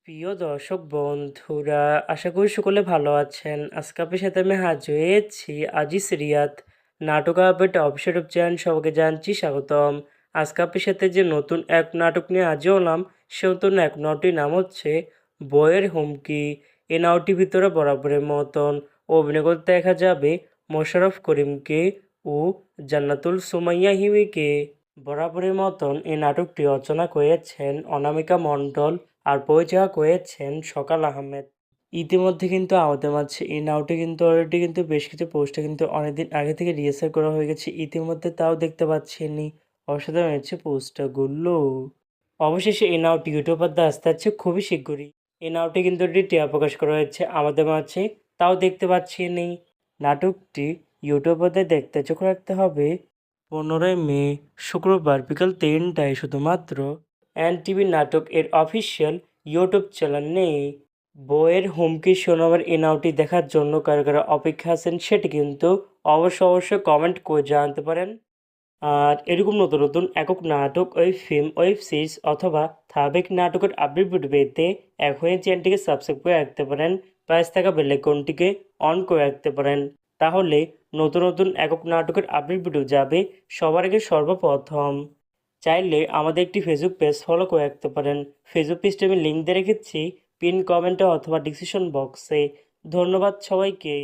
প্রিয় দর্শক বন্ধুরা, আশা করি সকলে ভালো আছেন। আজকে আপনার সাথে আমি হাজির হয়েছি আজিজ রিয়াদ নাটক আপডেট অফিসিয়াল ইউটিউব চ্যানেল। সবাইকে জানছি স্বাগতম। আজকে আপনার সাথে যে নতুন এক নাটক নিয়ে হাজির হলাম, সে নতুন এক নাটকটির নাম হচ্ছে বইয়ের হুমকি। এই নাটকটির ভিতরে বরাবরের মতন অভিনয় করতে দেখা যাবে মোশাররফ করিমকে ও জান্নাতুল সুমাইয়া হিমিকে। বরাবরের মতন এই নাটকটি রচনা করেছেন অনামিকা মণ্ডল আর পরিচালনা করেছেন সকাল আহমেদ। ইতিমধ্যে কিন্তু আমাদের মাঝে এই নাটকটি কিন্তু অলরেডি কিন্তু বেশ কিছু পোস্টার কিন্তু অনেকদিন আগে থেকে রিহার্সাল করা হয়ে গেছে। ইতিমধ্যে তাও দেখতে পাচ্ছেনই অসাধারণ হচ্ছে পোস্টারগুলো। অবশেষে এই নাটকটি ইউটিউব পর্দায় আসতে যাচ্ছে খুবই শীঘ্রই। এই নাটকটি কিন্তু অলরেডি টিআর প্রকাশ করা হয়েছে আমাদের মাঝে, তাও দেখতে পাচ্ছেনই। নাটকটি ইউটিউব পর্দায় দেখতে চোখ রাখতে হবে 15 মে শুক্রবার বিকাল 3টায় শুধুমাত্র এনটিভি নাটক এর অফিসিয়াল ইউটিউব চ্যানেলে। বইয়ের হুমকি শোনাবার এই নাটকটি দেখার জন্য কারা কারা অপেক্ষা আছেন সেটি কিন্তু অবশ্যই কমেন্ট করে জানাতে পারেন। আর এরকম নতুন নতুন একক নাটক, ওয়েব ফিল্ম, ওয়েব সিরিজ অথবা ধারাবাহিক নাটকের আপডেট ভিডিও পেতে এখনই চ্যানেলটিকে সাবস্ক্রাইব করে রাখতে পারেন। পাশে থাকা বেল আইকনটিকে অন করে রাখতে পারেন। তাহলে নতুন নতুন একক নাটকের আপডেট ভিডিও যাবে সবার আগে সর্বপ্রথম। চাইলে আমাদের একটি ফেসবুক পেজ ফলো করে রাখতে পারেন। ফেসবুক পেজটি আমি লিঙ্ক দিয়ে রেখেছি পিন কমেন্টে অথবা ডিসক্রিপশন বক্সে। ধন্যবাদ সবাইকে।